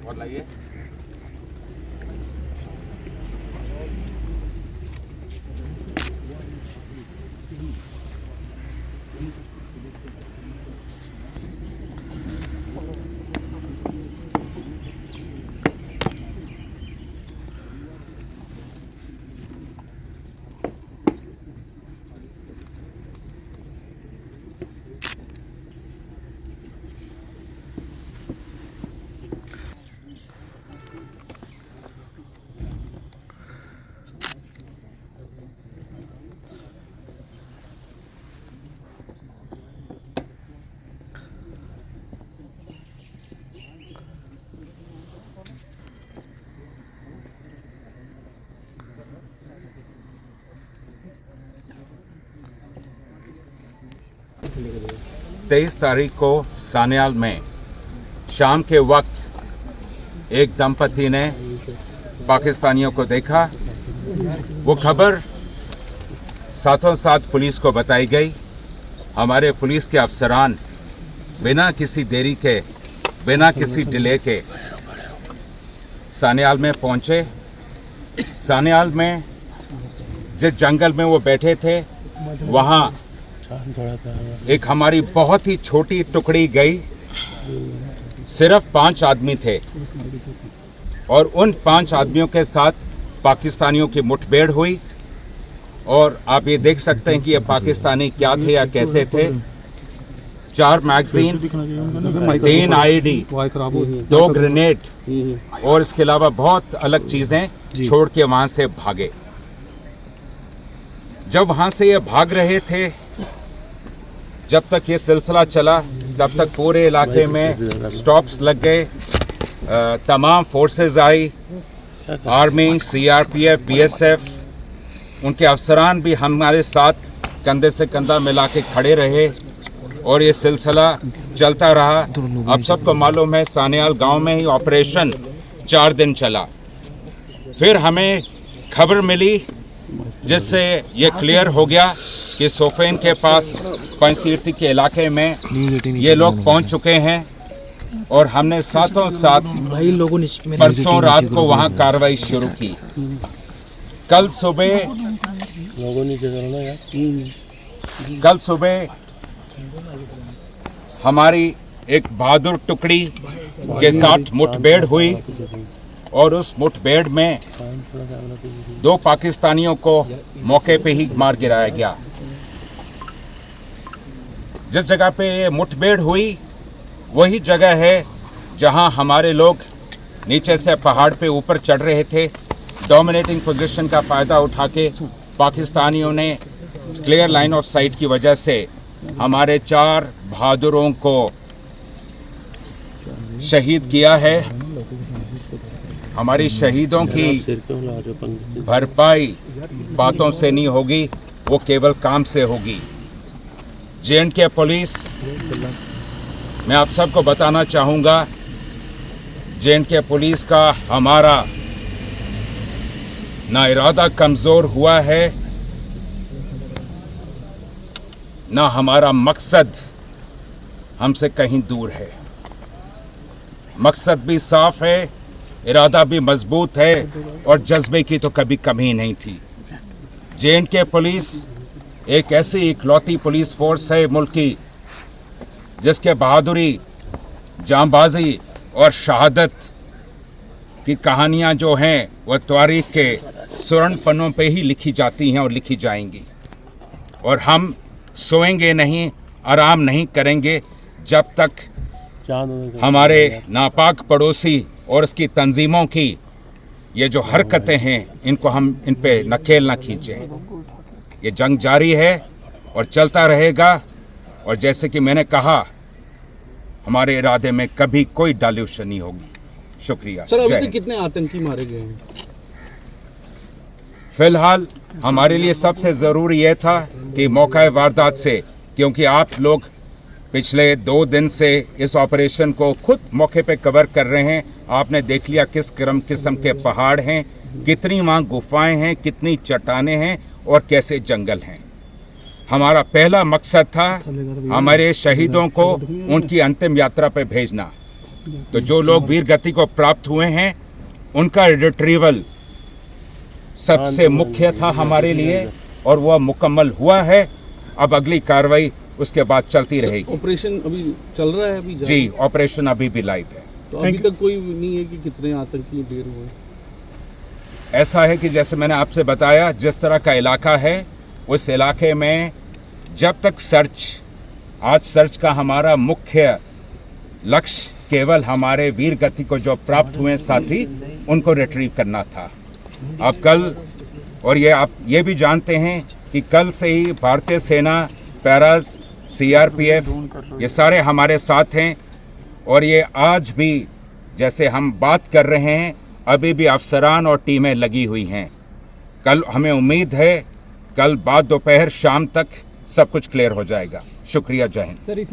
और लाइए। तेईस तारीख को सान्याल में शाम के वक्त एक दंपति ने पाकिस्तानियों को देखा। वो खबर साथों साथ पुलिस को बताई गई। हमारे पुलिस के अफसरान बिना किसी देरी के, बिना किसी डिले के सान्याल में पहुंचे। सान्याल में जिस जंगल में वो बैठे थे वहाँ एक हमारी बहुत ही छोटी टुकड़ी गई। सिर्फ 5 आदमी थे और उन 5 आदमियों के साथ पाकिस्तानियों की मुठभेड़ हुई। और आप ये देख सकते हैं कि ये पाकिस्तानी क्या थे या कैसे थे। 4 मैगजीन, 3 आईडी, 2 ग्रेनेड और इसके अलावा बहुत अलग चीजें छोड़ के वहां से भागे। जब वहां से ये भाग रहे थे, जब तक ये सिलसिला चला तब तक पूरे इलाके में स्टॉप्स लग गए। तमाम फोर्सेस आई, आर्मी, सीआरपीएफ, बीएसएफ, उनके अफसरान भी हमारे साथ कंधे से कंधा मिला के खड़े रहे और ये सिलसिला चलता रहा। अब सबको मालूम है सान्याल गांव में ही ऑपरेशन 4 दिन चला। फिर हमें खबर मिली जिससे ये क्लियर हो गया कि सोफेन के पास पंचतीर्थी के इलाके में ये लोग पहुंच चुके हैं और हमने साथों साथ परसों रात को वहां कार्रवाई शुरू की। कल सुबह हमारी एक बहादुर टुकड़ी के साथ मुठभेड़ हुई और उस मुठभेड़ में 2 पाकिस्तानियों को मौके पे ही मार गिराया गया। जिस जगह पे ये मुठभेड़ हुई वही जगह है जहां हमारे लोग नीचे से पहाड़ पे ऊपर चढ़ रहे थे। डोमिनेटिंग पोजीशन का फ़ायदा उठा के पाकिस्तानियों ने क्लियर लाइन ऑफ साइट की वजह से हमारे 4 बहादुरों को शहीद किया है। हमारी शहीदों की भरपाई बातों से नहीं होगी, वो केवल काम से होगी। जे.एंड.के पुलिस, मैं आप सबको बताना चाहूँगा, जे.एंड.के पुलिस का हमारा ना इरादा कमज़ोर हुआ है, ना हमारा मकसद हमसे कहीं दूर है। मकसद भी साफ है, इरादा भी मजबूत है और जज्बे की तो कभी कमी नहीं थी। जे.एंड.के पुलिस एक ऐसी इकलौती पुलिस फोर्स है मुल्क की जिसके बहादुरी, जांबाजी और शहादत की कहानियां जो हैं वह तारीख के स्वर्ण पन्नों पे ही लिखी जाती हैं और लिखी जाएंगी। और हम सोएंगे नहीं, आराम नहीं करेंगे जब तक हमारे नापाक पड़ोसी और इसकी तंजीमों की ये जो हरकतें हैं इनको हम इन पे नकेल न खींचें। ये जंग जारी है और चलता रहेगा और जैसे कि मैंने कहा हमारे इरादे में कभी कोई डाल्यूशन नहीं होगी। शुक्रिया। सर, अभी तक कितने आतंकी मारे गए हैं? फिलहाल हमारे लिए सबसे ज़रूरी यह था कि मौका वारदात से, क्योंकि आप लोग पिछले 2 दिन से इस ऑपरेशन को खुद मौके पे कवर कर रहे हैं, आपने देख लिया किस किस्म के पहाड़ हैं, कितनी वहाँ गुफाएं हैं, कितनी चट्टानें हैं और कैसे जंगल हैं। हमारा पहला मकसद था हमारे शहीदों को उनकी अंतिम यात्रा पे भेजना। तो जो लोग वीर गति को प्राप्त हुए हैं उनका रिट्रीवल सबसे मुख्य था हमारे लिए और वह मुकम्मल हुआ है। अब अगली कार्रवाई उसके बाद चलती रहेगी। ऑपरेशन अभी चल रहा है? अभी जी, ऑपरेशन अभी भी लाइव है। तो अभी तक कोई नहीं है कि कितने आतंकी ढेर हुए? ऐसा है कि जैसे मैंने आपसे बताया, जिस तरह का इलाका है उस इलाके में जब तक आज सर्च का हमारा मुख्य लक्ष्य केवल हमारे वीर गति को जो प्राप्त हुए साथी उनको रिट्रीव करना था। अब कल, और ये आप ये भी जानते हैं कि कल से ही भारतीय सेना, पैरास, सीआरपीएफ ये सारे हमारे साथ हैं और ये आज भी जैसे हम बात कर रहे हैं अभी भी अफसरान और टीमें लगी हुई हैं। कल हमें उम्मीद है कल बाद दोपहर शाम तक सब कुछ क्लियर हो जाएगा। शुक्रिया, जय हिंद।